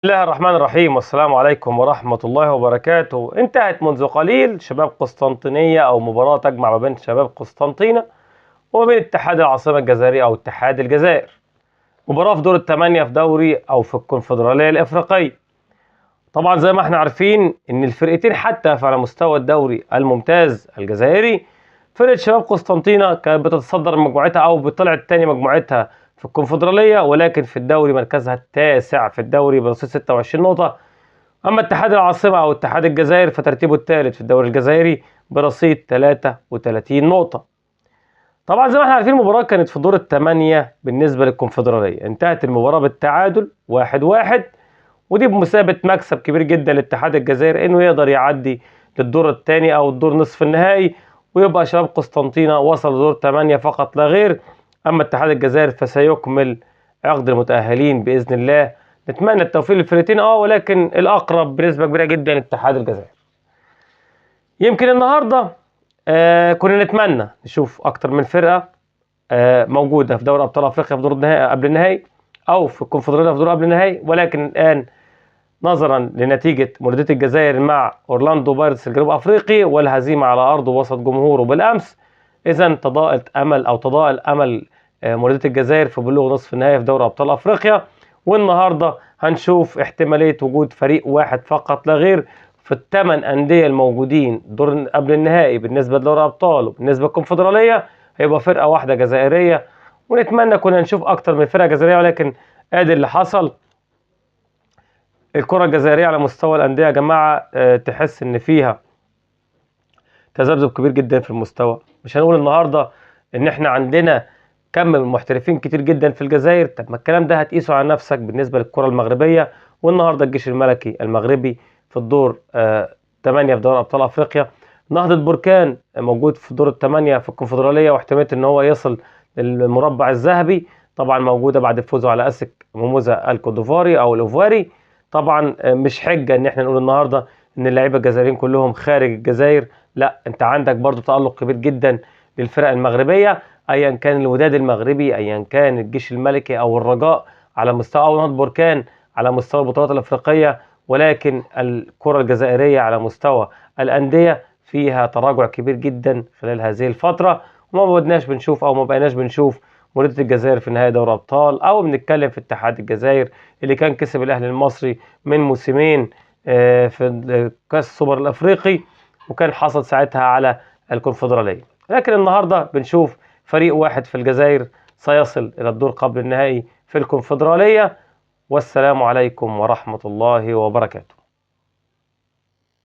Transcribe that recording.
بسم الله الرحمن الرحيم، والسلام عليكم ورحمة الله وبركاته. انتهت منذ قليل شباب قسطنطينية أو مباراة تجمع ما بين شباب قسطنطينة وما بين اتحاد العاصمة الجزائرية أو اتحاد الجزائر. مباراة في دور الثمانية في دوري أو في الكونفدرالية الإفريقية. طبعا زي ما احنا عارفين إن الفرقتين حتى على مستوى الدوري الممتاز الجزائري، فرقة شباب قسطنطينة كانت بتتصدر مجموعتها أو بطلعت تاني مجموعتها في الكونفدرالية، ولكن في الدوري مركزها التاسع في الدوري برصيد 26 نقطة. أما اتحاد العاصمة أو اتحاد الجزائر فترتيبه الثالث في الدوري الجزائري برصيد 33 نقطة. طبعا زي ما احنا عارفين المباراة كانت في دور الثمانية بالنسبة للكونفدرالية، انتهت المباراة بالتعادل 1-1، ودي بمثابة مكسب كبير جدا لاتحاد الجزائر انه يقدر يعدي للدور الثاني او الدور نصف النهائي، ويبقى شباب قسطنطينة وصل لدور 8 فقط لا غير. اما اتحاد الجزائر فسيكمل عقد المتأهلين بإذن الله. نتمنى التوفيق للفرقتين ولكن الأقرب بنسبة كبيرة جدا اتحاد الجزائر. يمكن النهارده كنا نتمنى نشوف أكتر من فرقة موجودة في دوري أبطال أفريقيا في دور النهائي قبل النهائي، أو في الكونفدرالية في دور قبل النهائي، ولكن الآن نظرا لنتيجة مولودية الجزائر مع أورلاندو بايرتس الجنوب أفريقي والهزيمة على أرضه وسط جمهوره بالأمس، إذا تضاءل أمل مولودية الجزائر في بلوغ نصف النهائي في دوري أبطال أفريقيا. والنهارده هنشوف احتمالية وجود فريق واحد فقط لا غير في الثمان أندية الموجودين دور قبل النهائي بالنسبة لدوري أبطال، وبالنسبة للكونفدرالية هيبقى فرقة واحدة جزائرية. ونتمنى كنا نشوف أكتر من فرقة جزائرية، ولكن آدي اللي حصل. الكرة الجزائرية على مستوى الأندية يا جماعة تحس إن فيها تذبذب كبير جدا في المستوى. مش هنقول النهارده إن إحنا عندنا كم من محترفين كتير جدا في الجزائر، طب ما الكلام ده هتقيسه على نفسك بالنسبة للكرة المغربية. والنهارده الجيش الملكي المغربي في الدور 8 في دوري أبطال أفريقيا. نهضة بركان موجود في دور الثمانية في الكونفدرالية، واحتمالية إن هو يصل للمربع الذهبي طبعا موجودة بعد فوزه على أسك موموزا الكودوفاري أو الأوفواري. طبعا مش حجة إن إحنا نقول النهارده إن اللعيبة الجزائريين كلهم خارج الجزائر، لا، أنت عندك برضو تألق كبير جدا للفرق المغربية، ايا كان الوداد المغربي، ايا كان الجيش الملكي او الرجاء على مستوى، او نهضة بركان على مستوى البطولات الافريقيه. ولكن الكره الجزائريه على مستوى الانديه فيها تراجع كبير جدا خلال هذه الفتره، وما بدناش بنشوف او ما بقيناش بنشوف مولودية الجزائر في نهائي دوري ابطال، او بنتكلم في اتحاد الجزائر اللي كان كسب الاهلي المصري من موسمين في كاس السوبر الافريقي، وكان حصل ساعتها على الكونفدراليه. لكن النهارده بنشوف فريق واحد في الجزائر سيصل إلى الدور قبل النهائي في الكونفدرالية. والسلام عليكم ورحمة الله وبركاته.